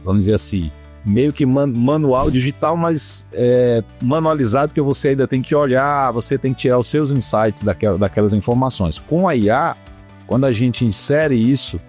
vamos dizer assim, meio que manual digital, mas manualizado, que você ainda tem que olhar, você tem que tirar os seus insights daquelas informações. Com a IA, quando a gente insere isso,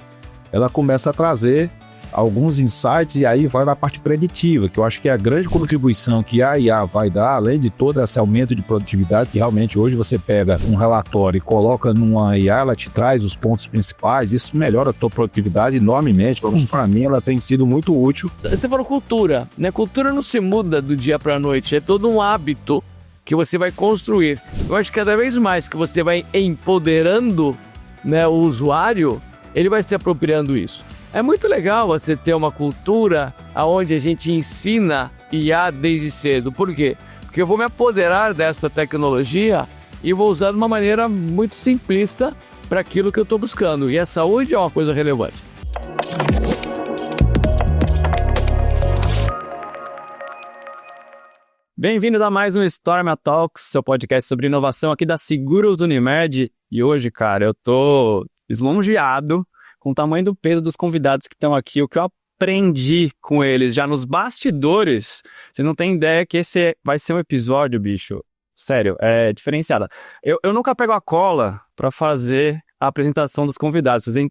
ela começa a trazer alguns insights e aí vai na parte preditiva, que eu acho que é a grande contribuição que a IA vai dar, além de todo esse aumento de produtividade, que realmente hoje você pega um relatório e coloca numa IA, ela te traz os pontos principais, isso melhora a tua produtividade enormemente. Para mim, ela tem sido muito útil. Você falou cultura, né? Cultura não se muda do dia para a noite, é todo um hábito que você vai construir. Eu acho que cada vez mais que você vai empoderando, né, o usuário, ele vai se apropriando isso. É muito legal você ter uma cultura onde a gente ensina IA desde cedo. Por quê? Porque eu vou me apoderar dessa tecnologia e vou usar de uma maneira muito simplista para aquilo que eu estou buscando. E a saúde é uma coisa relevante. Bem-vindos a mais um Storma Talks, seu podcast sobre inovação aqui da Seguros Unimed. E hoje, cara, eu tô lisonjeado com o tamanho do peso dos convidados que estão aqui, o que eu aprendi com eles já nos bastidores. Você não tem ideia que esse vai ser um episódio, bicho, sério, é diferenciado. Eu nunca pego a cola para fazer a apresentação dos convidados, pra você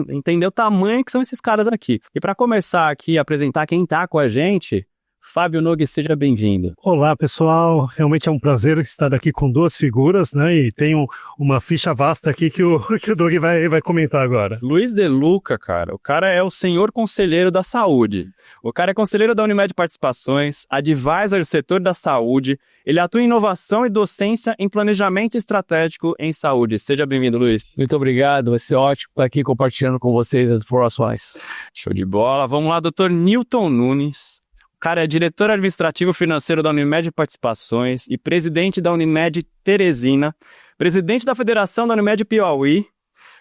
entender o tamanho que são esses caras aqui. E para começar aqui a apresentar quem tá com a gente, Fábio Nogue, seja bem-vindo. Olá, pessoal. Realmente é um prazer estar aqui com duas figuras, né? E tenho uma ficha vasta aqui que o Doug vai comentar agora. Luiz De Luca, cara. O cara é o senhor conselheiro da saúde. O cara é conselheiro da Unimed Participações, advisor do setor da saúde. Ele atua em inovação e docência em planejamento estratégico em saúde. Seja bem-vindo, Luiz. Muito obrigado. Vai ser ótimo estar aqui compartilhando com vocês as informações. Show de bola. Vamos lá, Dr. Newton Nunes. O cara é diretor administrativo financeiro da Unimed Participações e presidente da Unimed Teresina, presidente da Federação da Unimed Piauí,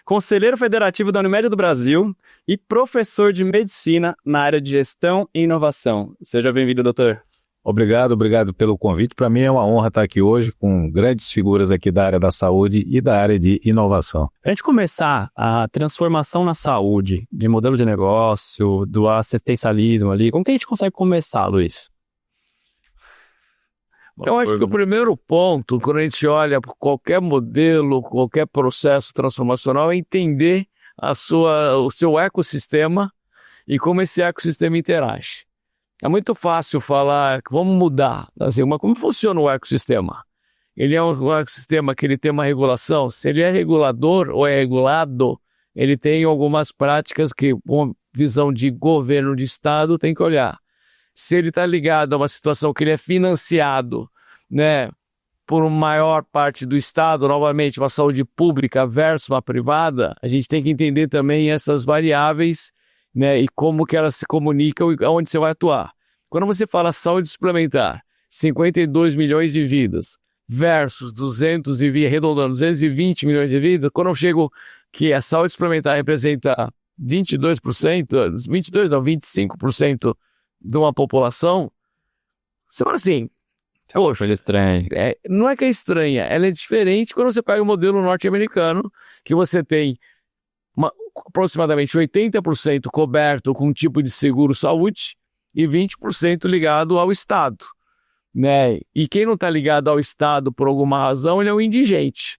conselheiro federativo da Unimed do Brasil e professor de medicina na área de gestão e inovação. Seja bem-vindo, doutor. Obrigado pelo convite. Para mim é uma honra estar aqui hoje com grandes figuras aqui da área da saúde e da área de inovação. Para a gente começar a transformação na saúde, de modelo de negócio, do assistencialismo ali, como que a gente consegue começar, Luiz? Eu acho que o primeiro ponto, quando a gente olha para qualquer modelo, qualquer processo transformacional, é entender o seu ecossistema e como esse ecossistema interage. É muito fácil falar que vamos mudar, assim, mas como funciona o ecossistema? Ele é um ecossistema que ele tem uma regulação. Se ele é regulador ou é regulado, ele tem algumas práticas que uma visão de governo de Estado tem que olhar. Se ele está ligado a uma situação que ele é financiado, né, por uma maior parte do Estado, novamente uma saúde pública versus uma privada, a gente tem que entender também essas variáveis, né, e como que elas se comunicam e onde você vai atuar. Quando você fala saúde suplementar, 52 milhões de vidas versus 220 milhões de vidas, quando eu chego que a saúde suplementar representa 25% de uma população, você fala assim, poxa, ele é estranho. Não é que é estranha, ela é diferente quando você pega o modelo norte-americano, que você tem aproximadamente 80% coberto com um tipo de seguro-saúde e 20% ligado ao Estado, né? E quem não está ligado ao Estado por alguma razão, ele é um indigente.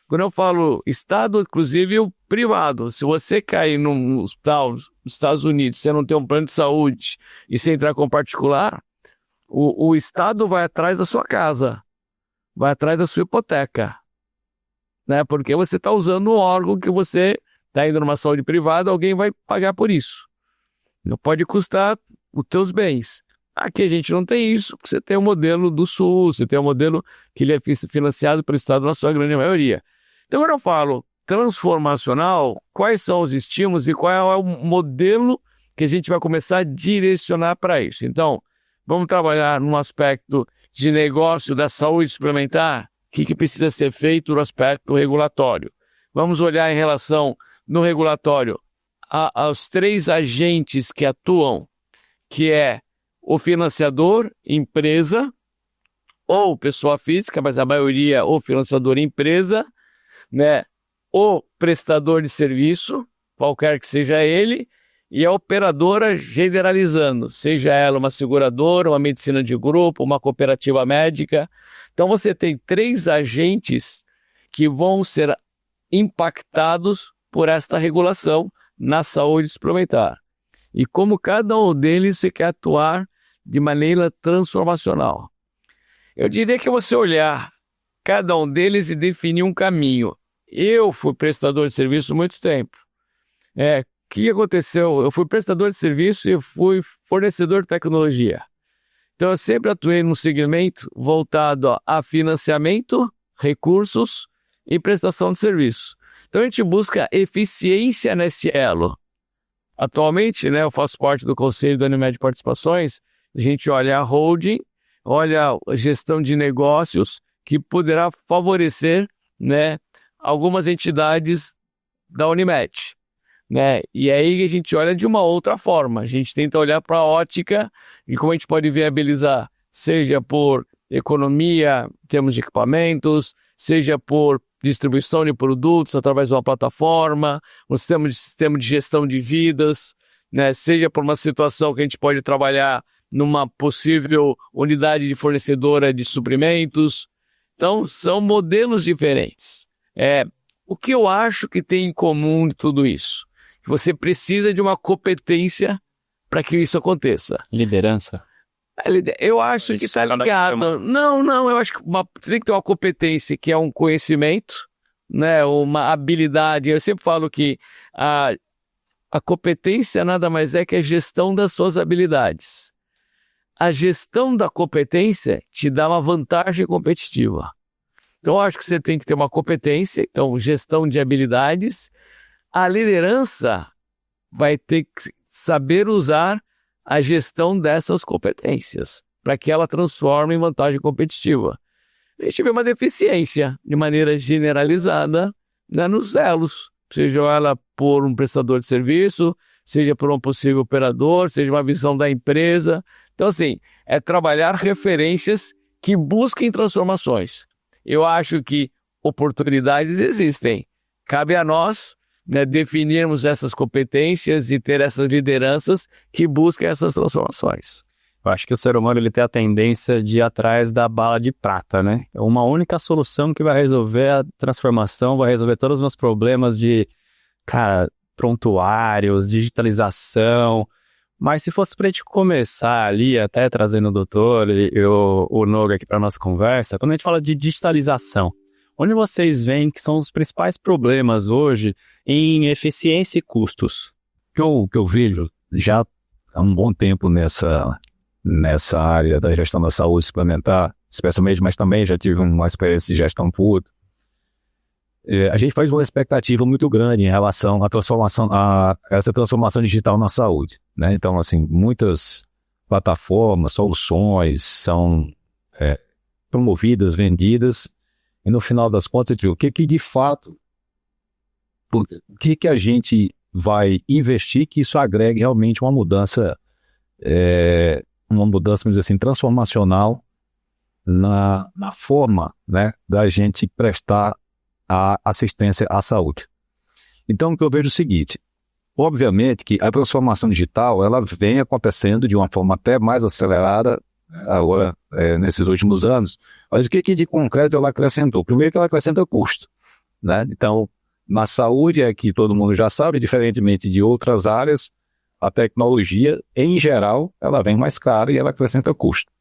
Quando eu falo Estado, inclusive o privado, se você cair num hospital nos Estados Unidos, você não tem um plano de saúde e você entrar com particular, o Estado vai atrás da sua casa, vai atrás da sua hipoteca, né? Porque você está usando um órgão que você está indo numa saúde privada, alguém vai pagar por isso. Não pode custar os teus bens. Aqui a gente não tem isso, porque você tem o modelo do SUS, você tem o modelo que ele é financiado pelo Estado na sua grande maioria. Então, quando eu falo transformacional, quais são os estímulos e qual é o modelo que a gente vai começar a direcionar para isso? Então, vamos trabalhar num aspecto de negócio da saúde suplementar, o que precisa ser feito no aspecto regulatório. Vamos olhar em relação no regulatório aos três agentes que atuam, que é o financiador, empresa, ou pessoa física, mas a maioria ou financiador empresa, né? O prestador de serviço, qualquer que seja ele, e a operadora generalizando, seja ela uma seguradora, uma medicina de grupo, uma cooperativa médica. Então você tem 3 agentes que vão ser impactados por esta regulação na saúde suplementar. E como cada um deles se quer atuar de maneira transformacional. Eu diria que você olhar cada um deles e definir um caminho. Eu fui prestador de serviço há muito tempo. O que aconteceu? Eu fui prestador de serviço e fui fornecedor de tecnologia. Então eu sempre atuei num segmento voltado a financiamento, recursos e prestação de serviço. Então a gente busca eficiência nesse elo. Atualmente, eu faço parte do conselho da Unimed Participações. A gente olha a holding, olha a gestão de negócios que poderá favorecer, algumas entidades da Unimed. E aí a gente olha de uma outra forma. A gente tenta olhar para a ótica de como a gente pode viabilizar, seja por economia, em termos de equipamentos, seja por distribuição de produtos através de uma plataforma, um sistema de gestão de vidas, seja por uma situação que a gente pode trabalhar numa possível unidade de fornecedora de suprimentos. Então, são modelos diferentes. O que eu acho que tem em comum de tudo isso? Que você precisa de uma competência para que isso aconteça. Liderança? Eu acho que está ligado. Não, eu acho que você tem que ter uma competência que é um conhecimento, uma habilidade. Eu sempre falo que a competência nada mais é que a gestão das suas habilidades. A gestão da competência te dá uma vantagem competitiva. Então, eu acho que você tem que ter uma competência, então, gestão de habilidades. A liderança vai ter que saber usar a gestão dessas competências para que ela transforme em vantagem competitiva. A gente vê uma deficiência de maneira generalizada nos elos, seja ela por um prestador de serviço, seja por um possível operador, seja uma visão da empresa. Então, assim, é trabalhar referências que busquem transformações. Eu acho que oportunidades existem. Cabe a nós definirmos essas competências e ter essas lideranças que busquem essas transformações. Eu acho que o ser humano ele tem a tendência de ir atrás da bala de prata, É uma única solução que vai resolver a transformação, vai resolver todos os meus problemas de, prontuários, digitalização. Mas se fosse para a gente começar ali, até trazendo o doutor e o Noga aqui para a nossa conversa, quando a gente fala de digitalização, onde vocês veem que são os principais problemas hoje em eficiência e custos? Que eu vejo já há um bom tempo nessa área da gestão da saúde suplementar, especialmente, mas também já tive uma experiência de gestão pública. A gente faz uma expectativa muito grande em relação à transformação, a essa transformação digital na saúde, Então, assim, muitas plataformas, soluções são promovidas, vendidas, e no final das contas, o que de fato, o que a gente vai investir que isso agregue realmente uma mudança, vamos dizer assim, transformacional na forma, da gente prestar a assistência à saúde. Então, o que eu vejo é o seguinte, obviamente que a transformação digital, ela vem acontecendo de uma forma até mais acelerada agora, nesses últimos anos, mas o que de concreto ela acrescentou? Primeiro que ela acrescenta custo, Então, na saúde, que todo mundo já sabe, diferentemente de outras áreas, a tecnologia, em geral, ela vem mais cara e ela acrescenta custo.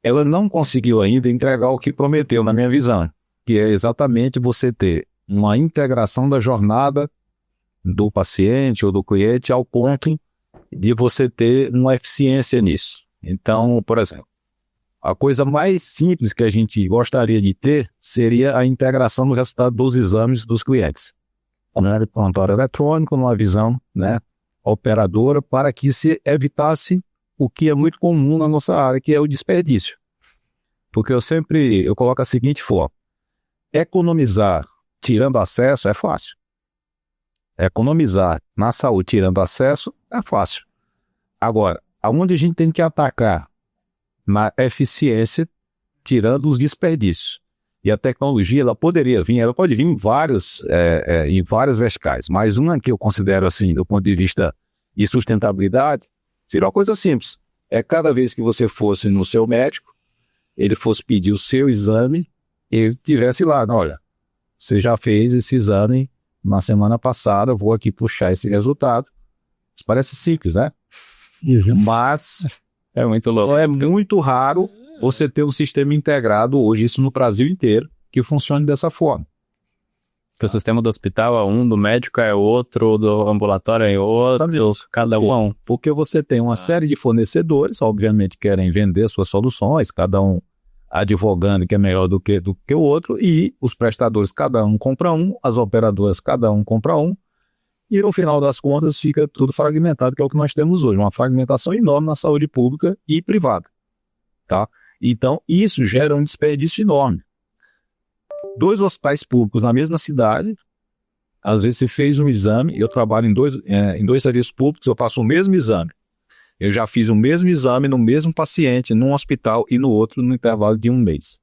Ela não conseguiu ainda entregar o que prometeu, na minha visão, que é exatamente você ter uma integração da jornada do paciente ou do cliente ao ponto de você ter uma eficiência nisso. Então, por exemplo, a coisa mais simples que a gente gostaria de ter seria a integração do resultado dos exames dos clientes. Prontuário eletrônico, numa visão operadora, para que se evitasse o que é muito comum na nossa área, que é o desperdício. Porque eu coloco a seguinte forma: economizar tirando acesso é fácil. Economizar na saúde tirando acesso é fácil. Agora, aonde a gente tem que atacar? Na eficiência, tirando os desperdícios. E a tecnologia, ela pode vir em várias verticais, mas uma que eu considero assim, do ponto de vista e sustentabilidade, seria uma coisa simples. É cada vez que você fosse no seu médico, ele fosse pedir o seu exame e ele tivesse lá, olha, você já fez esse exame na semana passada, eu vou aqui puxar esse resultado. Isso parece simples, né? Mas É muito louco. é muito raro você ter um sistema integrado hoje, isso no Brasil inteiro, que funcione dessa forma. Porque o sistema do hospital é um, do médico é outro, do ambulatório é outro, cada um é um. Porque você tem uma série de fornecedores, obviamente querem vender suas soluções, cada um advogando que é melhor do que o outro, e os prestadores, cada um compra um, as operadoras, cada um compra um, e no final das contas fica tudo fragmentado, que é o que nós temos hoje, uma fragmentação enorme na saúde pública e privada. Tá? Então, isso gera um desperdício enorme. 2 hospitais públicos na mesma cidade, às vezes você fez um exame, eu trabalho em dois serviços públicos, eu faço o mesmo exame. Eu já fiz o mesmo exame no mesmo paciente, num hospital e no outro no intervalo de 1 mês.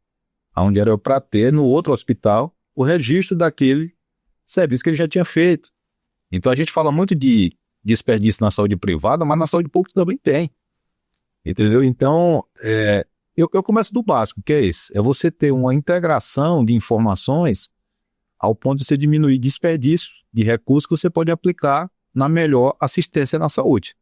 Onde era para ter no outro hospital o registro daquele serviço que ele já tinha feito. Então a gente fala muito de desperdício na saúde privada, mas na saúde pública também tem. Entendeu? Então, eu começo do básico, que é esse. É você ter uma integração de informações ao ponto de você diminuir desperdício de recursos que você pode aplicar na melhor assistência na saúde.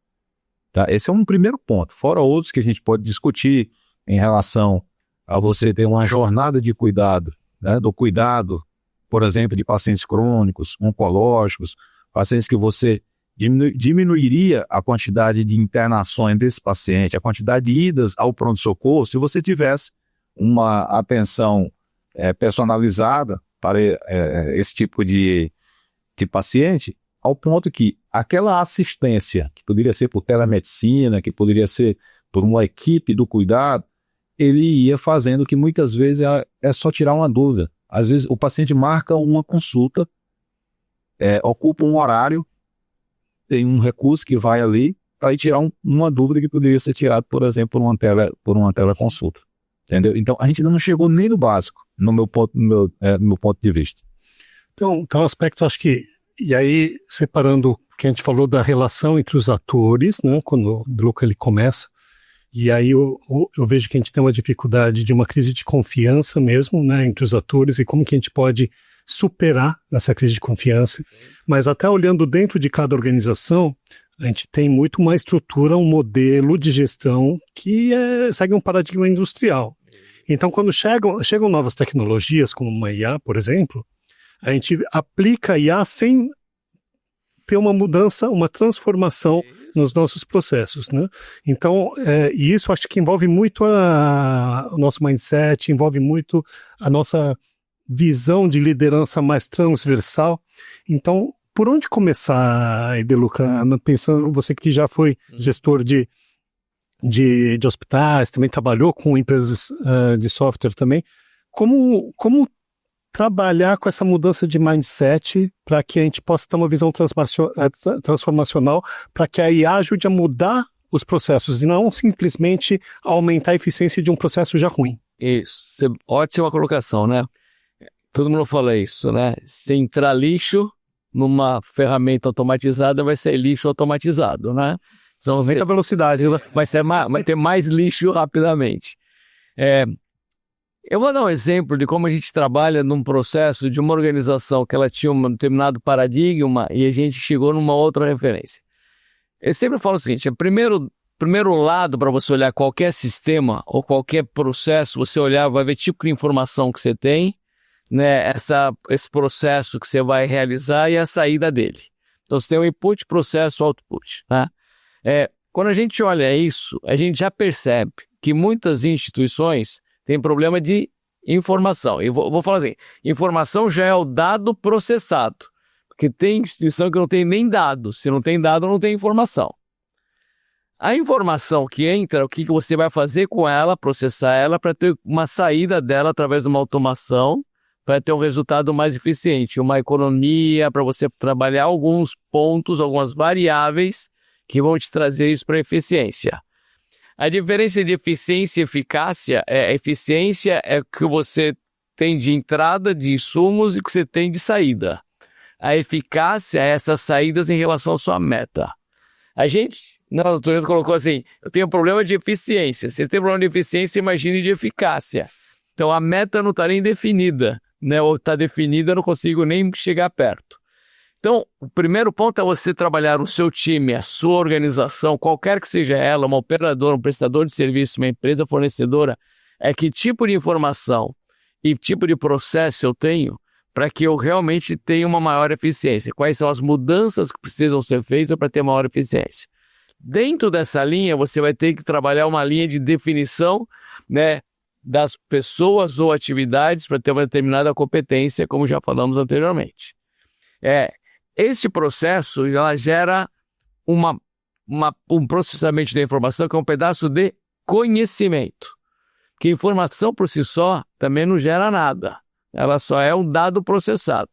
Tá? Esse é um primeiro ponto. Fora outros que a gente pode discutir em relação a você ter uma jornada de cuidado, né? Do cuidado, por exemplo, de pacientes crônicos, oncológicos, pacientes que você diminuiria a quantidade de internações desse paciente, a quantidade de idas ao pronto-socorro, se você tivesse uma atenção personalizada para esse tipo de paciente, ao ponto que aquela assistência, que poderia ser por telemedicina, que poderia ser por uma equipe do cuidado, ele ia fazendo que muitas vezes é só tirar uma dúvida. Às vezes o paciente marca uma consulta, ocupa um horário, tem um recurso que vai ali para tirar uma dúvida que poderia ser tirada, por exemplo, por uma teleconsulta. Entendeu? Então, a gente ainda não chegou nem no básico, no meu ponto de vista. Então, um aspecto, acho que, e aí, separando o que a gente falou da relação entre os atores, né, quando o Luca ele começa, e aí eu vejo que a gente tem uma dificuldade de uma crise de confiança mesmo, né, entre os atores, e como que a gente pode superar essa crise de confiança. Mas até olhando dentro de cada organização, a gente tem muito uma estrutura, um modelo de gestão que segue um paradigma industrial. Então, quando chegam novas tecnologias, como uma IA, por exemplo, a gente aplica a IA sem ter uma mudança, uma transformação nos nossos processos, né? Então, e isso acho que envolve muito o nosso mindset, envolve muito a nossa visão de liderança mais transversal. Então, por onde começar, Edeluca? Pensando, você que já foi gestor de hospitais, também trabalhou com empresas de software também, como trabalhar com essa mudança de mindset para que a gente possa ter uma visão transformacional, para que a IA ajude a mudar os processos e não simplesmente aumentar a eficiência de um processo já ruim? Isso, ótima colocação, né? Todo mundo fala isso, né? Se entrar lixo numa ferramenta automatizada, vai ser lixo automatizado, né? Então, aumenta a velocidade, né? Vai ter mais lixo rapidamente. Eu vou dar um exemplo de como a gente trabalha num processo de uma organização que ela tinha um determinado paradigma e a gente chegou numa outra referência. Eu sempre falo o seguinte, primeiro lado para você olhar qualquer sistema ou qualquer processo, você olhar, vai ver tipo de informação que você tem, né, esse processo que você vai realizar e a saída dele. Então você tem o input, processo, output, né? Quando a gente olha isso, a gente já percebe que muitas instituições têm problema de informação. E vou falar assim, informação já é o dado processado, porque tem instituição que não tem nem dado. Se não tem dado, não tem informação. A informação que entra, o que você vai fazer com ela, processar ela para ter uma saída dela através de uma automação, para ter um resultado mais eficiente, uma economia, para você trabalhar alguns pontos, algumas variáveis que vão te trazer isso para eficiência. A diferença de eficiência e eficácia eficiência é o que você tem de entrada de insumos e o que você tem de saída. A eficácia é essas saídas em relação à sua meta. A gente, na doutora, colocou assim, eu tenho problema de eficiência. Se você tem problema de eficiência, imagine de eficácia. Então, a meta não está nem definida, né? Ou está definida, eu não consigo nem chegar perto. Então, o primeiro ponto é você trabalhar o seu time, a sua organização, qualquer que seja ela, uma operadora, um prestador de serviço, uma empresa fornecedora, é que tipo de informação e tipo de processo eu tenho para que eu realmente tenha uma maior eficiência. Quais são as mudanças que precisam ser feitas para ter maior eficiência? Dentro dessa linha, você vai ter que trabalhar uma linha de definição, né, das pessoas ou atividades para ter uma determinada competência, como já falamos anteriormente. Este processo ela gera um processamento da informação que é um pedaço de conhecimento. Que informação por si só também não gera nada. Ela só é um dado processado.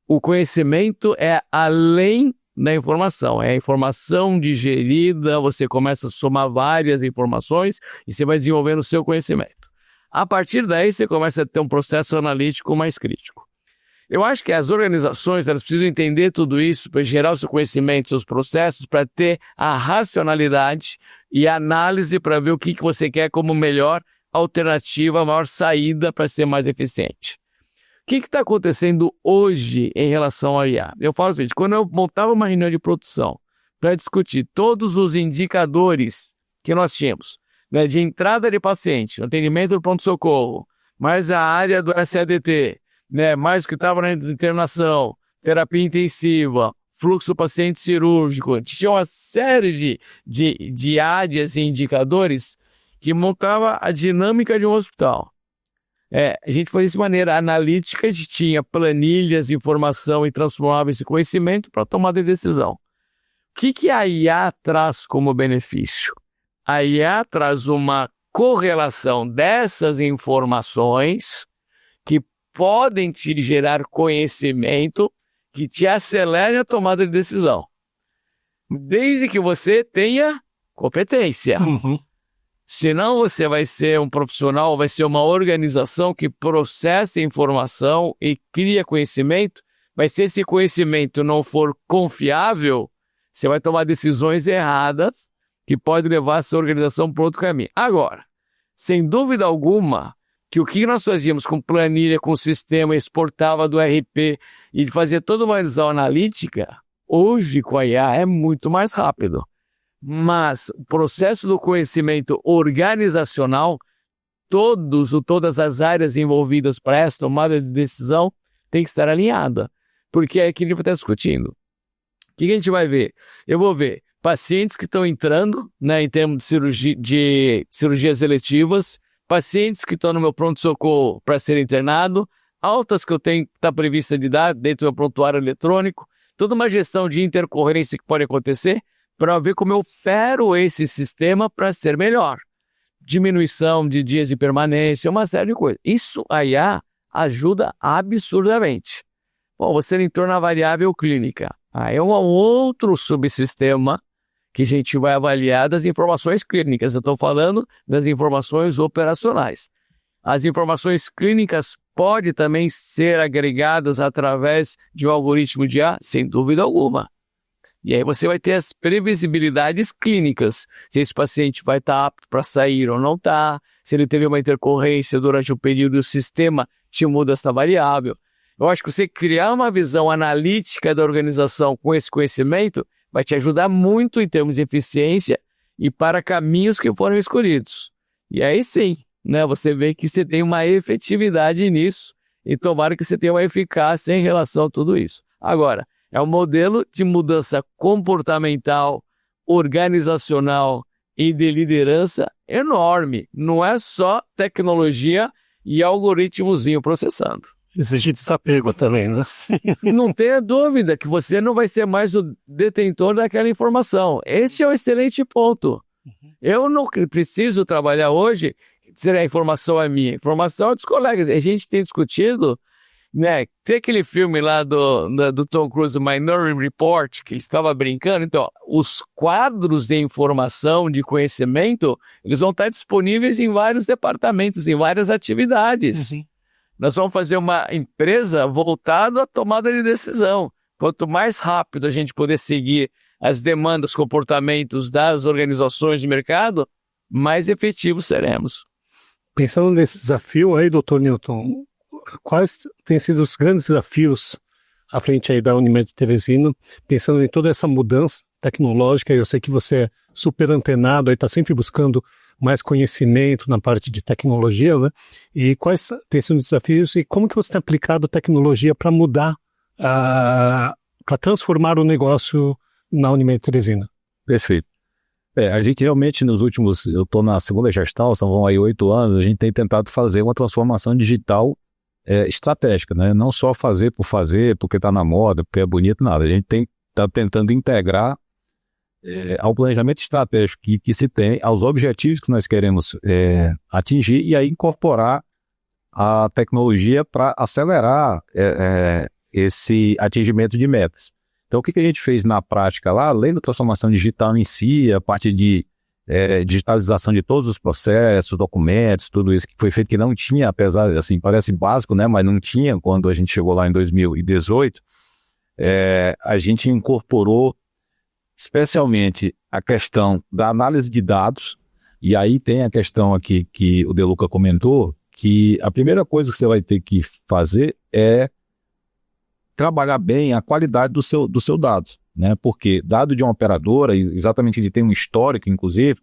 O conhecimento é além da informação. É a informação digerida, você começa a somar várias informações e você vai desenvolvendo o seu conhecimento. A partir daí, você começa a ter um processo analítico mais crítico. Eu acho que as organizações elas precisam entender tudo isso para gerar o seu conhecimento, seus processos, para ter a racionalidade e a análise para ver o que você quer como melhor alternativa, a maior saída para ser mais eficiente. O que está acontecendo hoje em relação ao IA? Eu falo o seguinte, quando eu montava uma reunião de produção para discutir todos os indicadores que nós tínhamos, né, de entrada de paciente, atendimento do pronto-socorro, mais a área do SADT, né, mais o que estava na internação, terapia intensiva, fluxo paciente cirúrgico, tinha uma série de áreas e indicadores que montava a dinâmica de um hospital. A gente fazia isso de maneira analítica, a gente tinha planilhas, informação e transformava esse conhecimento para tomada de decisão. O que a IA traz como benefício? A IA traz uma correlação dessas informações que podem te gerar conhecimento que te acelere a tomada de decisão. Desde que você tenha competência. Uhum. Senão você vai ser um profissional, vai ser uma organização que processa informação e cria conhecimento, mas se esse conhecimento não for confiável, você vai tomar decisões erradas que podem levar a sua organização para outro caminho. Agora, sem dúvida alguma, que o que nós fazíamos com planilha, com sistema, exportava do RP e fazia toda uma visão analítica, hoje com a IA é muito mais rápido. Mas o processo do conhecimento organizacional, todas as áreas envolvidas para essa tomada de decisão tem que estar alinhada, porque é aquilo que a gente está discutindo. O que a gente vai ver? Eu vou ver pacientes que estão entrando, né, em termos de cirurgias eletivas, pacientes que estão no meu pronto-socorro para ser internado, altas que eu tenho que está prevista de dar dentro do meu prontuário eletrônico, toda uma gestão de intercorrência que pode acontecer, para ver como eu opero esse sistema para ser melhor. Diminuição de dias de permanência, uma série de coisas. Isso a IA ajuda absurdamente. Bom, você entrou na variável clínica. Aí é um outro subsistema que a gente vai avaliar das informações clínicas. Eu estou falando das informações operacionais. As informações clínicas podem também ser agregadas através de um algoritmo de IA, sem dúvida alguma. E aí você vai ter as previsibilidades clínicas, se esse paciente vai estar apto para sair ou não está, se ele teve uma intercorrência durante o período e o sistema te muda essa variável. Eu acho que você criar uma visão analítica da organização com esse conhecimento vai te ajudar muito em termos de eficiência e para caminhos que foram escolhidos. E aí sim, né, você vê que você tem uma efetividade nisso e tomara que você tenha uma eficácia em relação a tudo isso. Agora, é um modelo de mudança comportamental, organizacional e de liderança enorme. Não é só tecnologia e algoritmozinho processando. Exige desapego também, né? Não tenha dúvida que você não vai ser mais o detentor daquela informação. Esse é um excelente ponto. Eu não preciso trabalhar hoje, se a informação é minha. A informação é dos colegas. A gente tem discutido, né? Tem aquele filme lá do Tom Cruise, Minority Report, que ele ficava brincando. Então, os quadros de informação, de conhecimento, eles vão estar disponíveis em vários departamentos, em várias atividades. Uhum. Nós vamos fazer uma empresa voltada à tomada de decisão. Quanto mais rápido a gente poder seguir as demandas, comportamentos das organizações de mercado, mais efetivos seremos. Pensando nesse desafio aí, doutor Newton, quais têm sido os grandes desafios à frente aí da Unimed Teresina, pensando em toda essa mudança tecnológica? Eu sei que você é super antenado, está sempre buscando mais conhecimento na parte de tecnologia, né? E quais têm sido os desafios e como que você tem aplicado a tecnologia para mudar, para transformar o negócio na Unimed Teresina? Perfeito. A gente realmente nos últimos, eu estou na segunda gestão, vão aí 8 anos, a gente tem tentado fazer uma transformação digital estratégica, né? Não só fazer, porque está na moda, porque é bonito, nada. A gente está tentando integrar ao planejamento estratégico que se tem, aos objetivos que nós queremos atingir e aí incorporar a tecnologia para acelerar esse atingimento de metas. Então, o que a gente fez na prática lá, além da transformação digital em si, a parte de digitalização de todos os processos, documentos, tudo isso que foi feito que não tinha, apesar, assim, parece básico, né, mas não tinha quando a gente chegou lá em 2018, a gente incorporou especialmente a questão da análise de dados, e aí tem a questão aqui que o De Luca comentou, que a primeira coisa que você vai ter que fazer é trabalhar bem a qualidade do seu dado, né? Porque dado de uma operadora, exatamente ele tem um histórico, inclusive,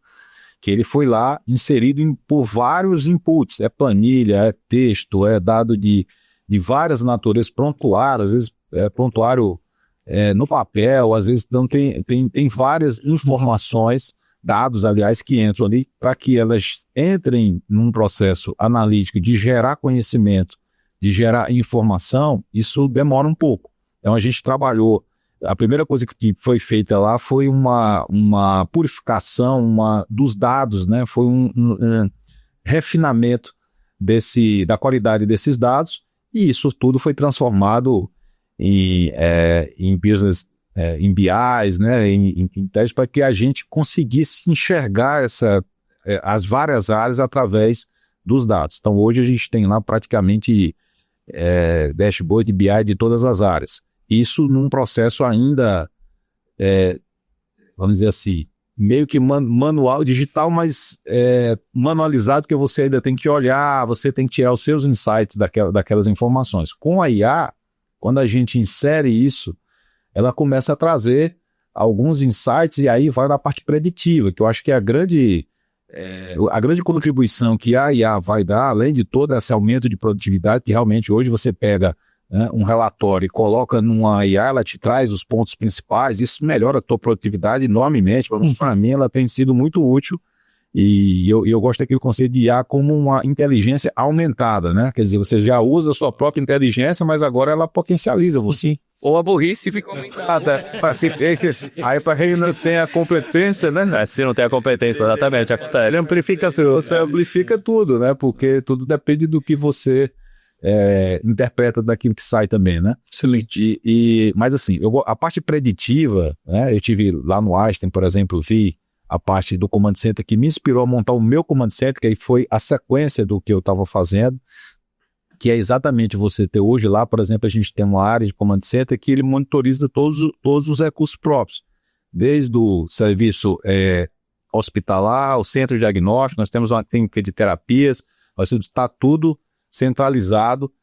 que ele foi lá inserido por vários inputs, é planilha, é texto, é dado de várias naturezas, prontuário, às vezes prontuário no papel, às vezes então tem várias informações, dados, aliás, que entram ali para que elas entrem num processo analítico de gerar conhecimento, de gerar informação, isso demora um pouco. Então a gente trabalhou, a primeira coisa que foi feita lá foi uma purificação dos dados, né? Foi um refinamento da qualidade desses dados, e isso tudo foi transformado em business, em BIs, né? em testes, para que a gente conseguisse enxergar as várias áreas através dos dados. Então hoje a gente tem lá praticamente dashboard BI de todas as áreas. Isso num processo ainda, vamos dizer assim, meio que manual, digital, mas manualizado, porque você ainda tem que olhar, você tem que tirar os seus insights daquelas informações. Com a IA, quando a gente insere isso, ela começa a trazer alguns insights e aí vai na parte preditiva, que eu acho que é a grande contribuição que a IA vai dar, além de todo esse aumento de produtividade, que realmente hoje você pega, né, um relatório e coloca numa IA, ela te traz os pontos principais, isso melhora a tua produtividade enormemente. Para mim ela tem sido muito útil, e eu gosto daquele conceito de IA como uma inteligência aumentada, né? Quer dizer, você já usa a sua própria inteligência, mas agora ela potencializa você. Ou a burrice fica aumentada. Aí para quem não tem a competência, né? Se não tem a competência, exatamente, acontece. Ele amplifica, você amplifica tudo, né? Porque tudo depende do que você interpreta daquilo que sai também, né? Excelente. Mas assim, a parte preditiva, né? Eu tive lá no Einstein, por exemplo, vi a parte do Command Center que me inspirou a montar o meu Command Center, que aí foi a sequência do que eu estava fazendo, que é exatamente você ter hoje lá, por exemplo, a gente tem uma área de Command Center que ele monitoriza todos os recursos próprios, desde o serviço hospitalar, o centro diagnóstico, nós temos uma clínica de terapias, está tudo centralizado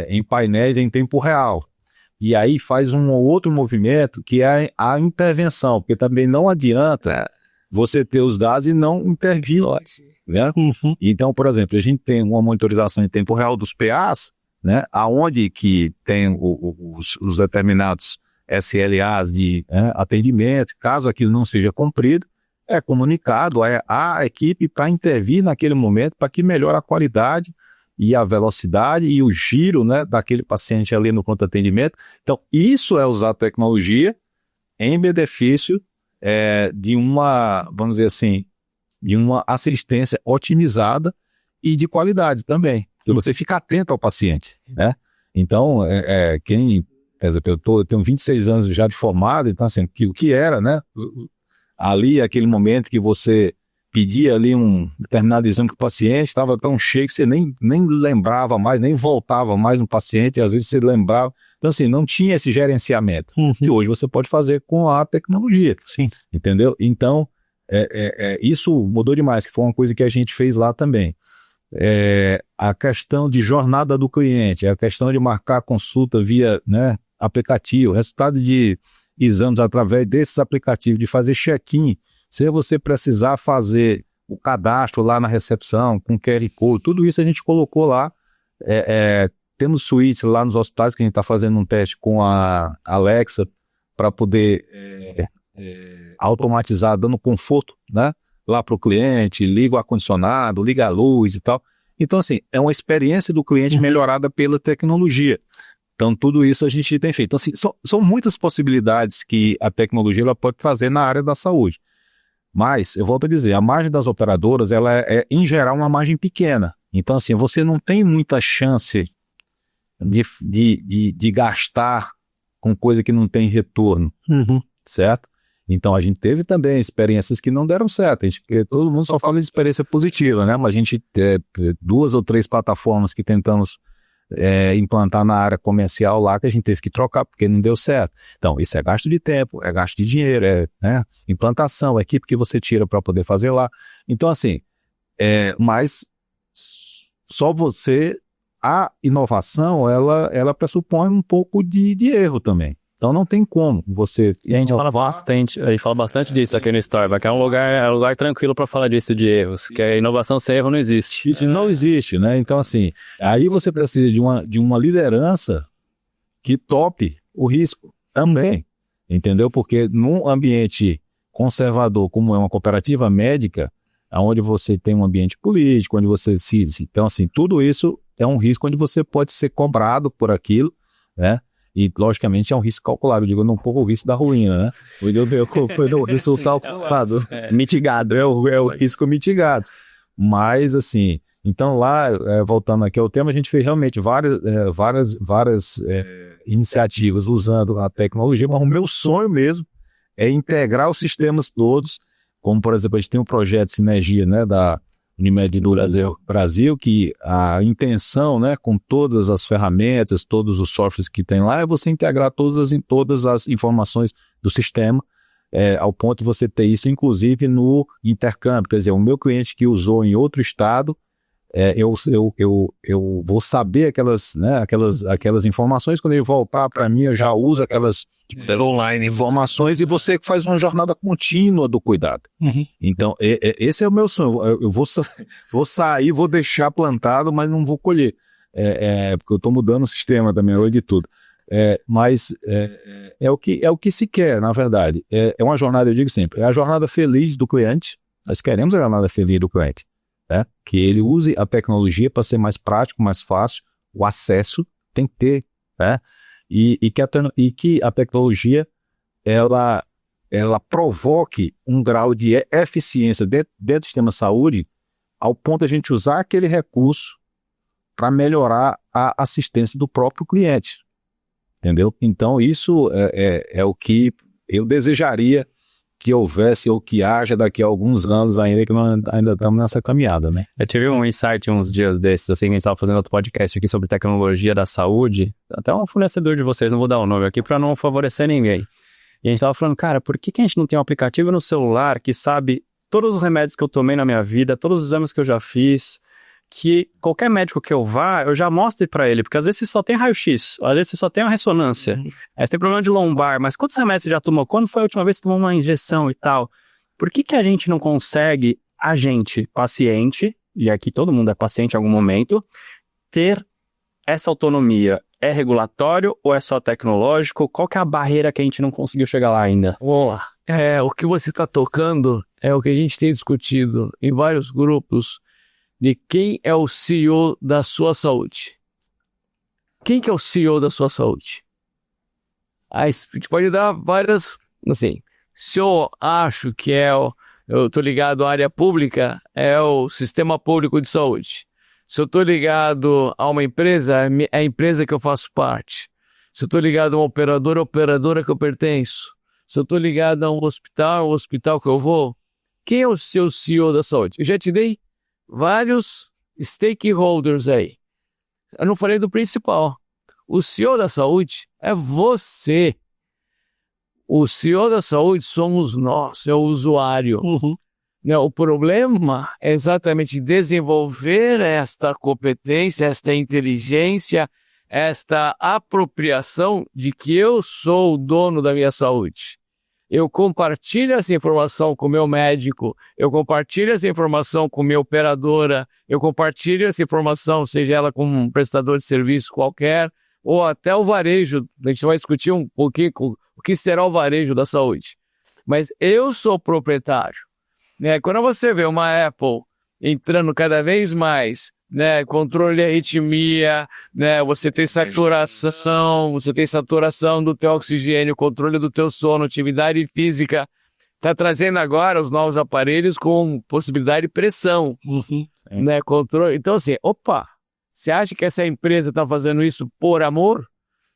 em painéis em tempo real. E aí faz um outro movimento que é a intervenção, porque também não adianta você ter os dados e não intervir, né? Uhum. Então, por exemplo, a gente tem uma monitorização em tempo real dos PAs, né? Aonde que tem os determinados SLAs de atendimento, caso aquilo não seja cumprido, é comunicado à equipe para intervir naquele momento para que melhore a qualidade e a velocidade e o giro, né, daquele paciente ali no pronto atendimento. Então, isso é usar a tecnologia em benefício de uma, vamos dizer assim, de uma assistência otimizada e de qualidade também. E você fica atento ao paciente, né? Então, por exemplo, eu tenho 26 anos já de formado, então assim, o que era, né? Ali, aquele momento que você pedia ali um determinado exame que o paciente estava tão cheio que você nem lembrava mais, nem voltava mais no paciente, e às vezes você lembrava. Então, assim, não tinha esse gerenciamento, que hoje você pode fazer com a tecnologia. Sim. Entendeu? Então, isso mudou demais, que foi uma coisa que a gente fez lá também. A questão de jornada do cliente, a questão de marcar a consulta via, né, aplicativo, resultado de exames através desses aplicativos, de fazer check-in, se você precisar fazer o cadastro lá na recepção, com QR Code, tudo isso a gente colocou lá. Temos suítes lá nos hospitais que a gente está fazendo um teste com a Alexa para poder automatizar, dando conforto, né, lá para o cliente, liga o ar-condicionado, liga a luz e tal. Então, assim, é uma experiência do cliente melhorada pela tecnologia. Então, tudo isso a gente tem feito. Então, assim, são muitas possibilidades que a tecnologia ela pode fazer na área da saúde. Mas, eu volto a dizer, a margem das operadoras, ela em geral, uma margem pequena. Então, assim, você não tem muita chance de gastar com coisa que não tem retorno, certo? Então, a gente teve também experiências que não deram certo. Todo mundo só fala de experiência positiva, né? Mas a gente tem 2 ou 3 plataformas que tentamos implantar na área comercial lá, que a gente teve que trocar porque não deu certo. Então, isso é gasto de tempo, é gasto de dinheiro, né, implantação, equipe que você tira para poder fazer lá. Então, assim, mas só a inovação, ela pressupõe um pouco de erro também. Então não tem como você... E a gente fala bastante disso aqui no Storyback, é um lugar tranquilo para falar disso de erros, que a inovação sem erro não existe. Isso não existe, né? Então, assim, aí você precisa de uma liderança que tope o risco também, entendeu? Porque num ambiente conservador, como é uma cooperativa médica, onde você tem um ambiente político, onde você então, assim, tudo isso é um risco onde você pode ser cobrado por aquilo, né? E, logicamente, é um risco calculado. Eu digo, não pouco o risco da ruína, né? O risco calculado, mitigado, é o risco mitigado. Mas, assim, então lá, voltando aqui ao tema, a gente fez realmente várias iniciativas usando a tecnologia, mas o meu sonho mesmo é integrar os sistemas todos, como, por exemplo, a gente tem um projeto de sinergia, né, da Unimed do Brasil, que a intenção, né, com todas as ferramentas, todos os softwares que tem lá, é você integrar todas as informações do sistema, ao ponto de você ter isso, inclusive, no intercâmbio. Quer dizer, o meu cliente que usou em outro estado, eu vou saber aquelas informações, quando ele voltar para mim, eu já uso aquelas online informações, e você faz uma jornada contínua do cuidado. Então, esse é o meu sonho. Eu vou sair, vou deixar plantado, mas não vou colher, porque eu estou mudando o sistema da minha hora de tudo. Mas é o que se quer, na verdade. É uma jornada, eu digo sempre, é a jornada feliz do cliente. Nós queremos a jornada feliz do cliente. Né? Que ele use a tecnologia para ser mais prático, mais fácil, o acesso tem que ter, né? E que a tecnologia ela provoque um grau de eficiência dentro do sistema de saúde, ao ponto de a gente usar aquele recurso para melhorar a assistência do próprio cliente, entendeu? Então isso é o que eu desejaria que houvesse ou que haja daqui a alguns anos ainda, que nós ainda estamos nessa caminhada, né? Eu tive um insight uns dias desses, assim, que a gente estava fazendo outro podcast aqui sobre tecnologia da saúde, até um fornecedor de vocês, não vou dar o nome aqui para não favorecer ninguém. E a gente estava falando, cara, por que a gente não tem um aplicativo no celular que sabe todos os remédios que eu tomei na minha vida, todos os exames que eu já fiz, que qualquer médico que eu vá, eu já mostre para ele, porque às vezes você só tem raio-x, às vezes você só tem uma ressonância, aí você tem problema de lombar, mas quantos remédios você já tomou? Quando foi a última vez que você tomou uma injeção e tal? Por que a gente não consegue, a gente, paciente, e aqui todo mundo é paciente em algum momento, ter essa autonomia? É regulatório ou é só tecnológico? Qual que é a barreira que a gente não conseguiu chegar lá ainda? Vamos lá. O que você está tocando é o que a gente tem discutido em vários grupos, de quem é o CEO da sua saúde. Quem que é o CEO da sua saúde? A gente pode dar várias, assim, se eu acho que eu estou ligado à área pública, é o sistema público de saúde. Se eu estou ligado a uma empresa, é a empresa que eu faço parte. Se eu estou ligado a uma operadora, é a operadora que eu pertenço. Se eu estou ligado a um hospital, é o hospital que eu vou. Quem é o seu CEO da saúde? Eu já te dei vários stakeholders aí. Eu não falei do principal. O CEO da saúde é você. O CEO da saúde somos nós, é o usuário. O problema é exatamente desenvolver esta competência, esta inteligência, esta apropriação de que eu sou o dono da minha saúde. Eu compartilho essa informação com o meu médico, eu compartilho essa informação com a minha operadora, eu compartilho essa informação, seja ela com um prestador de serviço qualquer, ou até o varejo. A gente vai discutir um pouquinho o que será o varejo da saúde. Mas eu sou proprietário. Quando você vê uma Apple entrando cada vez mais, controle de arritmia, você tem saturação do teu oxigênio, controle do teu sono, atividade física, está trazendo agora os novos aparelhos com possibilidade de pressão, controle. Então assim, você acha que essa empresa está fazendo isso por amor?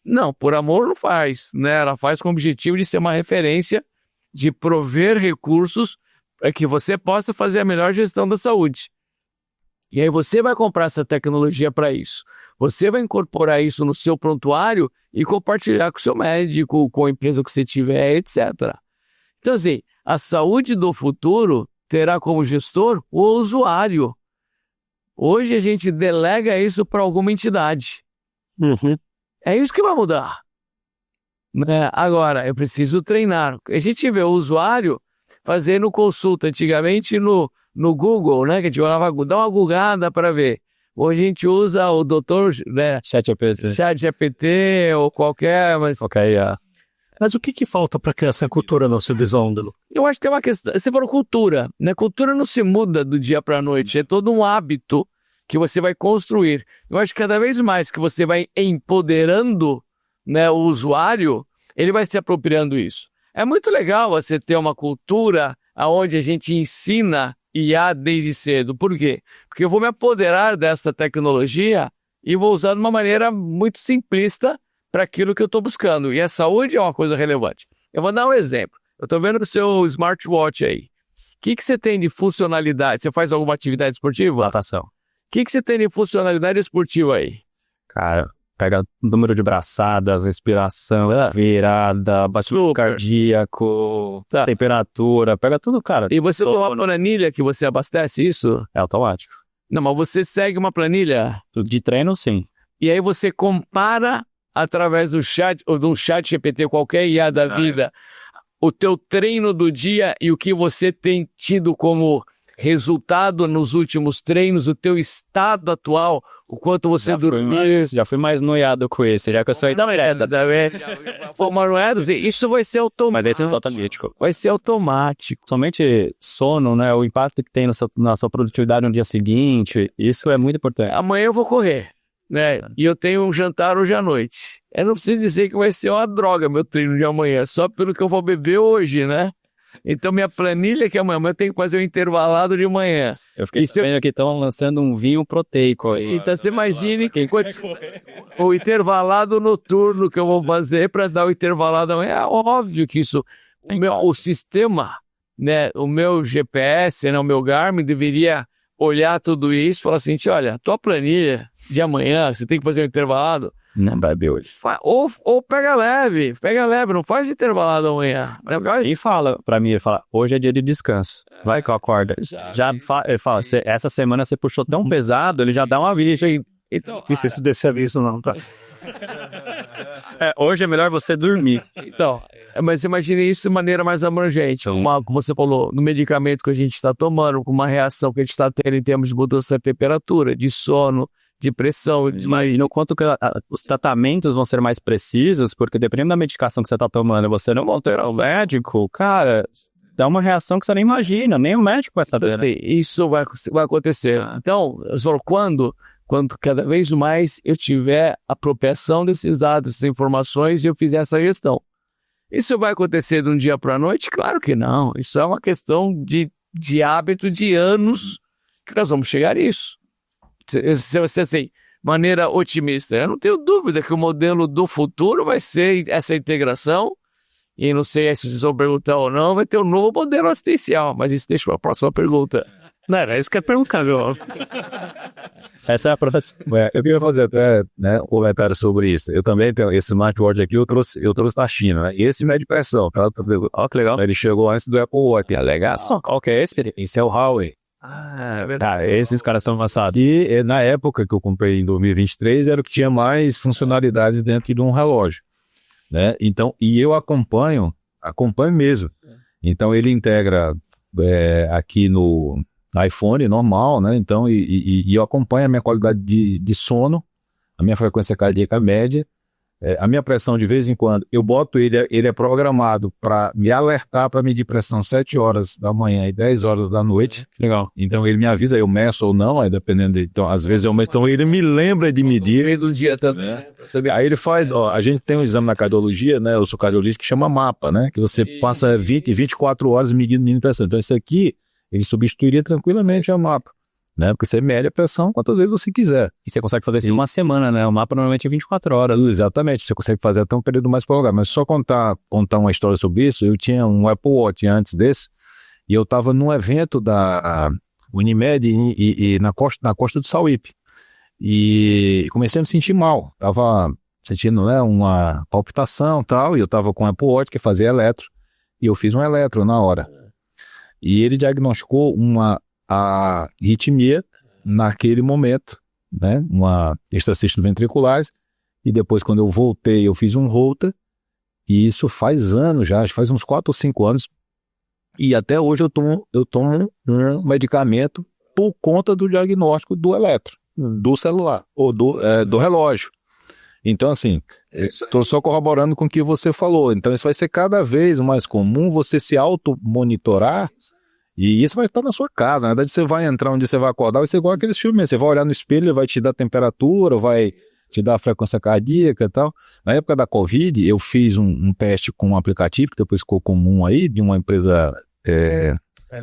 Não, por amor não faz, ela faz com o objetivo de ser uma referência, de prover recursos para que você possa fazer a melhor gestão da saúde. E aí você vai comprar essa tecnologia para isso. Você vai incorporar isso no seu prontuário e compartilhar com o seu médico, com a empresa que você tiver, etc. Então, assim, a saúde do futuro terá como gestor o usuário. Hoje a gente delega isso para alguma entidade. É isso que vai mudar. Agora, eu preciso treinar. A gente vê o usuário fazendo consulta antigamente no Google, que a gente vai dar uma googada para ver. Hoje a gente usa o doutor, ChatGPT ou qualquer, mas... Mas o que falta para criar essa cultura, na sua visão, Ângelo? Eu acho que tem uma questão, você falou cultura, cultura não se muda do dia para a noite, é todo um hábito que você vai construir. Eu acho que cada vez mais que você vai empoderando o usuário, ele vai se apropriando isso. É muito legal você ter uma cultura onde a gente ensina IA desde cedo. Por quê? Porque eu vou me apoderar dessa tecnologia e vou usar de uma maneira muito simplista para aquilo que eu estou buscando. E a saúde é uma coisa relevante. Eu vou dar um exemplo. Eu estou vendo o seu smartwatch aí. O que você tem de funcionalidade? Você faz alguma atividade esportiva? Natação. O que você tem de funcionalidade esportiva aí? Cara, pega número de braçadas, respiração, virada, batimento cardíaco, temperatura, pega tudo, cara. E você tem uma planilha que você abastece isso? É automático. Não, mas você segue uma planilha? De treino, sim. E aí você compara através do chat, ou de um chat GPT, qualquer IA da vida, o teu treino do dia e o que você tem tido como resultado nos últimos treinos, o teu estado atual, o quanto você dormiu. Já fui mais noiado com esse, já que eu sou isso vai ser automático. Mas esse é automático. Vai ser automático. Somente sono, o impacto que tem na sua produtividade no dia seguinte, isso é muito importante. Amanhã eu vou correr, e eu tenho um jantar hoje à noite. Eu não preciso dizer que vai ser uma droga meu treino de amanhã, só pelo que eu vou beber hoje, Então, minha planilha que amanhã eu tenho que fazer um intervalado de manhã. Eu fiquei sabendo que estão lançando um vinho proteico aí. Então, você imagine que o intervalado noturno que eu vou fazer para dar o intervalado amanhã. É óbvio que isso... O sistema, o meu GPS, o meu Garmin deveria olhar tudo isso e falar assim, olha, tua planilha de amanhã, você tem que fazer um intervalado... Não vai beber hoje. Ou pega leve, não faz intervalado amanhã. E fala pra mim, ele fala, hoje é dia de descanso. Vai que eu acordo. Ele fala, essa semana você puxou tão pesado, ele já dá um aviso. Então, não sei se desse aviso não, tá? Hoje é melhor você dormir. Então, mas imagine isso de maneira mais abrangente. Como você falou, no medicamento que a gente está tomando, com uma reação que a gente está tendo em termos de mudança de temperatura, de sono, de pressão. Imagina o quanto que os tratamentos vão ser mais precisos, porque dependendo da medicação que você está tomando, você não vai ter ao médico, cara, dá uma reação que você nem imagina, nem o médico vai saber. Isso vai acontecer. Então, quando cada vez mais eu tiver apropriação desses dados, dessas informações e eu fizer essa gestão. Isso vai acontecer de um dia para a noite? Claro que não. Isso é uma questão de hábito de anos que nós vamos chegar a isso. Se você assim, maneira otimista, eu não tenho dúvida que o modelo do futuro vai ser essa integração e não sei se vocês vão perguntar ou não, vai ter um novo modelo assistencial, mas isso deixa para a próxima pergunta. Não, era isso que eu ia perguntar, meu. Essa é a próxima. Eu queria fazer até, né, um comentário sobre isso. Eu também tenho esse smartwatch aqui, eu trouxe da China, né? E esse mede pressão, tá? Ó, que legal. Ele chegou antes do Apple Watch. É legal. Qual que é esse? Esse é o Huawei. Ah, é verdade. Tá, esses caras estão avançados. E na época que eu comprei em 2023, era o que tinha mais funcionalidades dentro de um relógio, né? Então, e eu acompanho mesmo. Então, ele integra aqui no iPhone normal, né? Então, e eu acompanho a minha qualidade de sono, a minha frequência cardíaca média, a minha pressão de vez em quando. Eu boto ele é programado para me alertar para medir pressão 7 horas da manhã e 10 horas da noite. Legal. Então, ele me avisa, eu meço ou não, aí dependendo. Então, às vezes eu meço, então ele me lembra de medir. No meio do dia também, né? Aí ele faz, a gente tem um exame na cardiologia, né? Eu sou cardiologista, que chama MAPA, né? Que você passa 24 horas medindo pressão. Então, isso aqui, ele substituiria tranquilamente a MAPA, né? Porque você mede a pressão quantas vezes você quiser. E você consegue fazer isso em uma semana, né? O mapa normalmente é 24 horas. Exatamente, você consegue fazer até um período mais prolongado. Mas só contar uma história sobre isso, eu tinha um Apple Watch antes desse, e eu estava num evento da Unimed e na costa do Sauípe. E comecei a me sentir mal. Estava sentindo, né, uma palpitação e tal, e eu estava com um Apple Watch que fazia eletro, e eu fiz um eletro na hora. E ele diagnosticou uma arritmia naquele momento, né? Uma extracístole ventriculares, e depois quando eu voltei eu fiz um Holter, e isso faz anos já, faz uns 4 ou 5 anos, e até hoje eu tomo um medicamento por conta do diagnóstico do eletro, do celular, ou do relógio. Então, assim, estou só corroborando com o que você falou. Então, isso vai ser cada vez mais comum, você se auto-monitorar. E isso vai estar na sua casa. Na verdade, você vai entrar onde você vai acordar, vai ser igual aqueles filmes. Você vai olhar no espelho, ele vai te dar temperatura, vai te dar frequência cardíaca e tal. Na época da Covid, eu fiz um teste com um aplicativo, que depois ficou comum aí, de uma empresa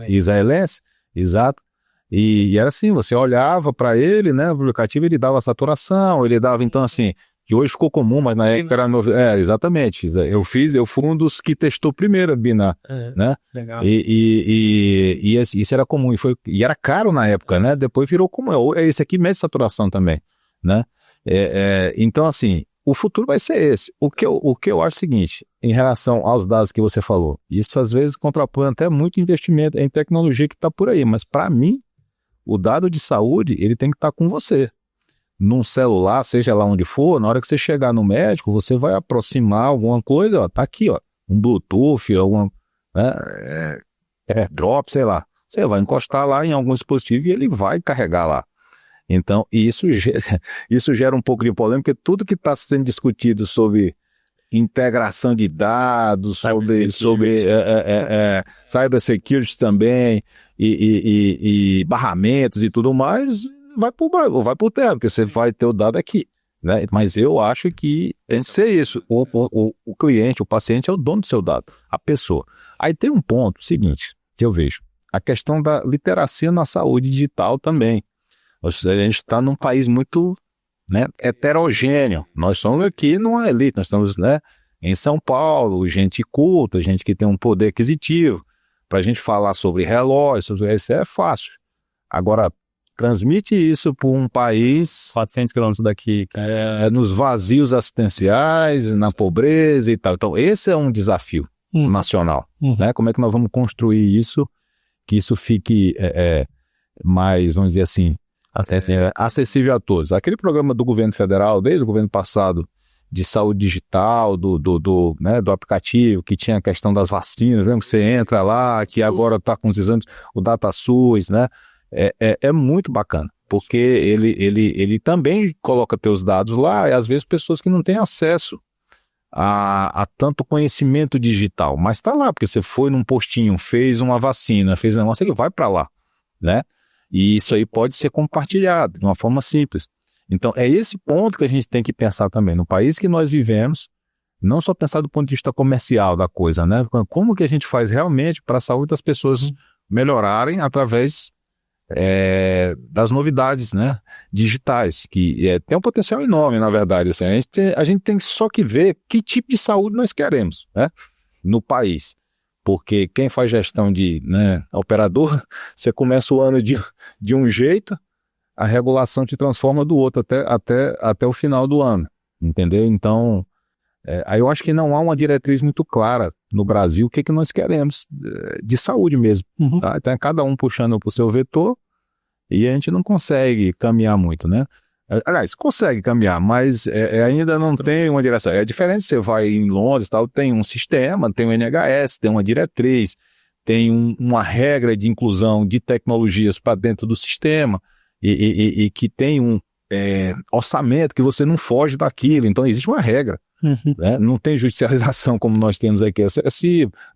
israelense. Exato. E era assim, você olhava para ele, né? O aplicativo, ele dava saturação, ele dava, então assim, que hoje ficou comum, mas na época era novo. Exatamente. Eu fui um dos que testou primeiro a binar, né? Legal. E isso era comum, e era caro na época, né? Depois virou comum. Esse aqui mede saturação também, né? Então, assim, o futuro vai ser esse. O que eu acho é o seguinte, em relação aos dados que você falou, isso às vezes contrapõe até muito investimento em tecnologia que está por aí, mas para mim, o dado de saúde, ele tem que estar com você. Num celular, seja lá onde for, na hora que você chegar no médico, você vai aproximar alguma coisa, ó, tá aqui, ó, um Bluetooth, algum AirDrop, sei lá. Você vai encostar lá em algum dispositivo e ele vai carregar lá. Então, isso gera um pouco de polêmica, porque tudo que está sendo discutido sobre integração de dados, sobre cybersecurity também, e barramentos e tudo mais, vai por terra, porque você vai ter o dado aqui, né? Mas eu acho que tem que ser isso. O cliente, o paciente é o dono do seu dado, a pessoa. Aí tem um ponto seguinte, que eu vejo, a questão da literacia na saúde digital também. A gente está num país muito, né, heterogêneo. Nós somos aqui numa elite, nós estamos, né, em São Paulo, gente culta, gente que tem um poder aquisitivo. Para a gente falar sobre relógio, sobre isso é fácil. Agora, transmite isso para um país 400 quilômetros daqui, nos vazios assistenciais, na pobreza e tal. Então, esse é um desafio nacional. Né? Como é que nós vamos construir isso, que isso fique mais, vamos dizer assim, acessível a todos. Aquele programa do governo federal, desde o governo passado, de saúde digital, do aplicativo, que tinha a questão das vacinas, lembra que você entra lá, que agora está com os exames, o DataSUS, né? É muito bacana, porque ele também coloca teus dados lá, e às vezes pessoas que não têm acesso a tanto conhecimento digital, mas está lá, porque você foi num postinho, fez uma vacina, fez um negócio, ele vai para lá, né? E isso aí pode ser compartilhado de uma forma simples. Então, é esse ponto que a gente tem que pensar também. No país que nós vivemos, não só pensar do ponto de vista comercial da coisa, né? Como que a gente faz realmente para a saúde das pessoas melhorarem através das novidades, né, digitais, que tem um potencial enorme, na verdade. Assim, a gente tem só que ver que tipo de saúde nós queremos, né? no país. Porque quem faz gestão de, né, operador, você começa o ano de um jeito, a regulação te transforma do outro até o final do ano, entendeu? Então, aí eu acho que não há uma diretriz muito clara no Brasil o que nós queremos de saúde mesmo. Tá? Então é cada um puxando para o seu vetor e a gente não consegue caminhar muito, né? Aliás, consegue caminhar, mas ainda não tem uma direção. É diferente, você vai em Londres, tal, tem um sistema, tem um NHS, tem uma diretriz, tem uma regra de inclusão de tecnologias para dentro do sistema e que tem um orçamento que você não foge daquilo. Então existe uma regra. Né? Não tem judicialização como nós temos aqui.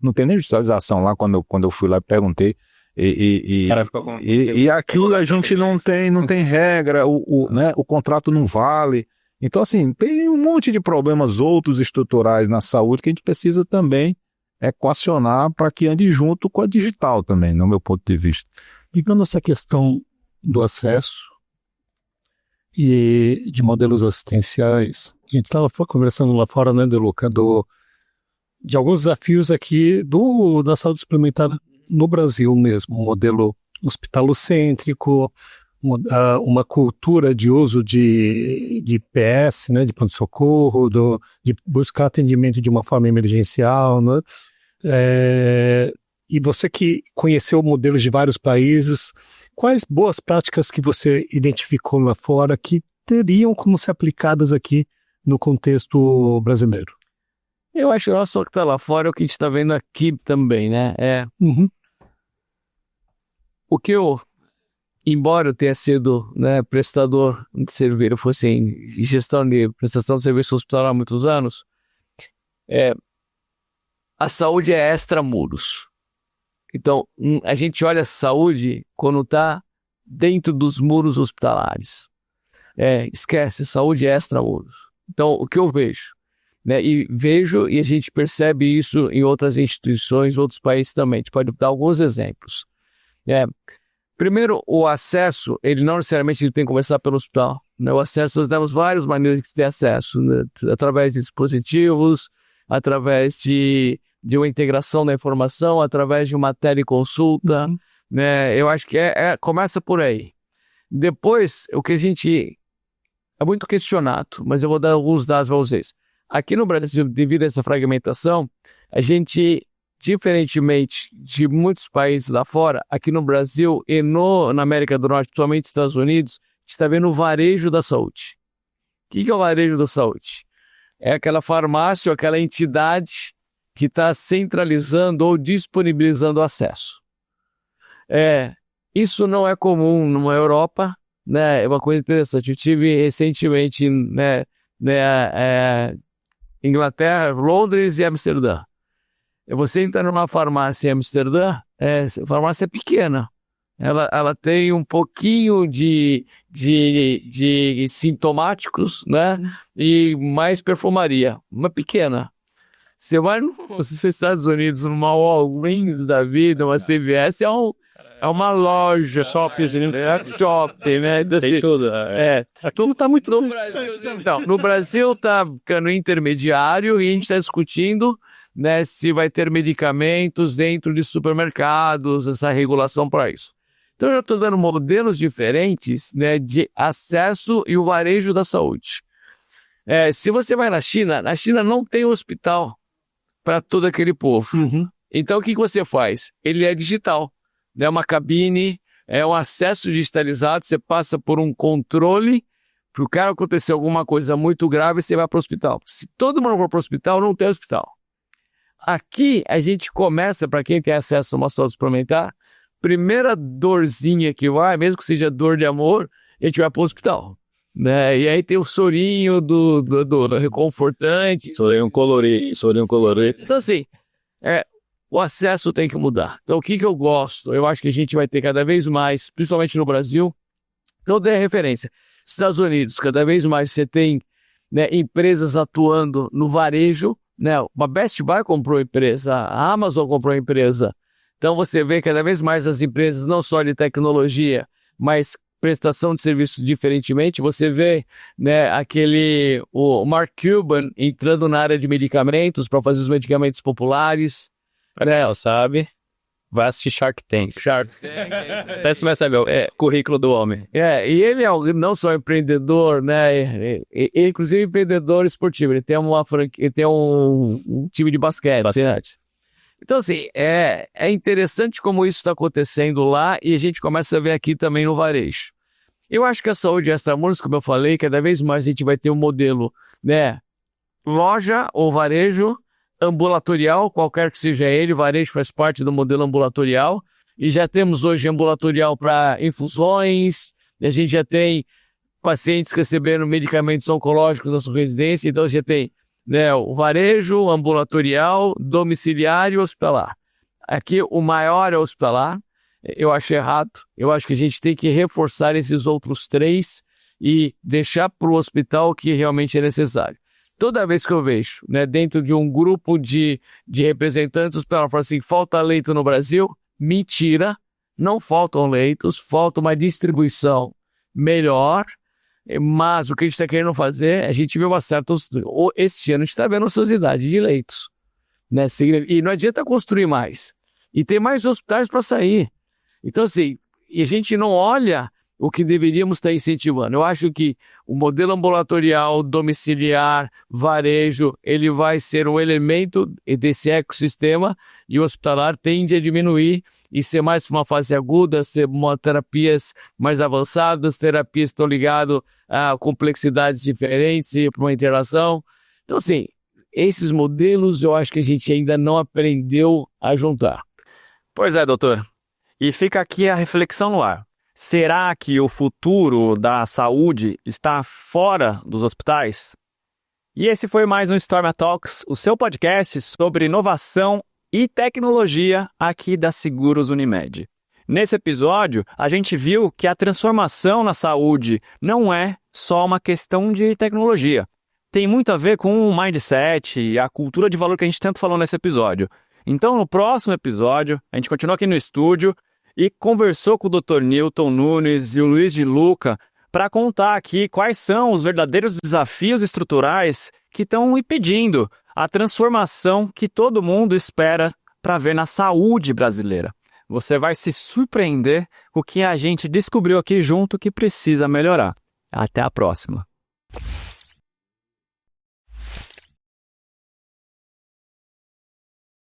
Não tem nem judicialização lá quando eu fui lá e perguntei. E aquilo a gente não tem regra, né? O contrato não vale. Então, assim, tem um monte de problemas outros estruturais na saúde que a gente precisa também equacionar para que ande junto com a digital também, no meu ponto de vista. Ligando essa questão do acesso e de modelos assistenciais, a gente estava conversando lá fora, né, De Luca, de alguns desafios aqui da saúde suplementar no Brasil mesmo, um modelo hospitalocêntrico, uma cultura de uso de PS, né, de pronto-socorro, de buscar atendimento de uma forma emergencial, né? E você que conheceu modelos de vários países, quais boas práticas que você identificou lá fora que teriam como ser aplicadas aqui no contexto brasileiro? Eu acho que não só que está lá fora, é o que a gente está vendo aqui também, né? O que embora eu tenha sido, né, prestador de serviço, eu fosse em gestão de prestação de serviço hospitalar há muitos anos, a saúde é extramuros. Então, a gente olha a saúde quando está dentro dos muros hospitalares. Esquece, saúde é extramuros. Então, o que eu vejo? Né, e a gente percebe isso em outras instituições, outros países também. A gente pode dar alguns exemplos. Primeiro, o acesso, ele não necessariamente tem que começar pelo hospital. Né? O acesso, nós temos várias maneiras de ter acesso, né? Através de dispositivos, através de uma integração da informação, através de uma teleconsulta. Né? Eu acho que começa por aí. Depois, o que a gente é muito questionado, mas eu vou dar alguns dados para vocês. Aqui no Brasil, devido a essa fragmentação, a gente, diferentemente de muitos países lá fora, aqui no Brasil e na América do Norte, principalmente nos Estados Unidos, a gente está vendo o varejo da saúde. O que é o varejo da saúde? É aquela farmácia, aquela entidade que está centralizando ou disponibilizando o acesso. Isso não é comum na Europa, né? É uma coisa interessante. Eu tive recentemente, né, Inglaterra, Londres e Amsterdã. Você entra numa farmácia em Amsterdã, a farmácia é pequena. Ela tem um pouquinho de sintomáticos, né? E mais perfumaria, uma pequena. Você vai nos Estados Unidos, numa Walgreens da vida, uma CVS, é uma loja. Shopping, né? Tem tudo. Tudo está muito no Brasil. Então, no Brasil está ficando intermediário e a gente está discutindo, né, se vai ter medicamentos dentro de supermercados, essa regulação para isso. Então, eu já estou dando modelos diferentes, né, de acesso e o varejo da saúde. Se você vai na China não tem hospital para todo aquele povo. Então, o que você faz? Ele é digital. É uma cabine, é um acesso digitalizado, você passa por um controle, para o cara acontecer alguma coisa muito grave, você vai para o hospital. Se todo mundo for para o hospital, não tem hospital. Aqui, a gente começa, para quem tem acesso a uma saúde suplementar, primeira dorzinha que vai, mesmo que seja dor de amor, a gente vai para o hospital. Né? E aí tem o sorinho do reconfortante. Sorinho colorido. Então, assim, o acesso tem que mudar. Então, o que eu gosto? Eu acho que a gente vai ter cada vez mais, principalmente no Brasil, então dê referência. Estados Unidos, cada vez mais você tem, né, empresas atuando no varejo, né? A Best Buy comprou empresa, a Amazon comprou empresa. Então, você vê cada vez mais as empresas, não só de tecnologia, mas prestação de serviços diferentemente. Você vê, né, o Mark Cuban entrando na área de medicamentos para fazer os medicamentos populares. Ariel, sabe? Vai assistir Shark Tank. Até você vai saber, currículo do homem. E ele é não só empreendedor, né? Inclusive empreendedor esportivo. Ele tem ele tem um time de basquete. Então, assim, é interessante como isso está acontecendo lá e a gente começa a ver aqui também no varejo. Eu acho que a saúde extramuros, como eu falei, cada vez mais a gente vai ter um modelo, né? Loja ou varejo ambulatorial, qualquer que seja ele, varejo faz parte do modelo ambulatorial, e já temos hoje ambulatorial para infusões, a gente já tem pacientes recebendo medicamentos oncológicos na sua residência, então já tem, né, o varejo, ambulatorial, domiciliário e hospitalar. Aqui o maior é hospitalar, eu acho errado, eu acho que a gente tem que reforçar esses outros 3 e deixar para o hospital o que realmente é necessário. Toda vez que eu vejo, né, dentro de um grupo de representantes, os caras falam assim, falta leito no Brasil? Mentira, não faltam leitos, falta uma distribuição melhor, mas o que a gente está querendo fazer, a gente vê uma certa... Este ano a gente está vendo ociosidade de leitos, né, e não adianta construir mais. E tem mais hospitais para sair. Então, assim, e a gente não olha o que deveríamos estar incentivando. Eu acho que o modelo ambulatorial, domiciliar, varejo, ele vai ser um elemento desse ecossistema e o hospitalar tende a diminuir e ser mais uma fase aguda, ser uma terapias mais avançadas, terapias que estão ligadas a complexidades diferentes e para uma interação. Então, assim, esses modelos eu acho que a gente ainda não aprendeu a juntar. Pois é, doutor. E fica aqui a reflexão no ar. Será que o futuro da saúde está fora dos hospitais? E esse foi mais um Stormia Talks, o seu podcast sobre inovação e tecnologia aqui da Seguros Unimed. Nesse episódio, a gente viu que a transformação na saúde não é só uma questão de tecnologia. Tem muito a ver com o mindset e a cultura de valor que a gente tanto falou nesse episódio. Então, no próximo episódio, a gente continua aqui no estúdio e conversou com o Dr. Newton Nunes e o Luiz de Luca para contar aqui quais são os verdadeiros desafios estruturais que estão impedindo a transformação que todo mundo espera para ver na saúde brasileira. Você vai se surpreender com o que a gente descobriu aqui junto que precisa melhorar. Até a próxima.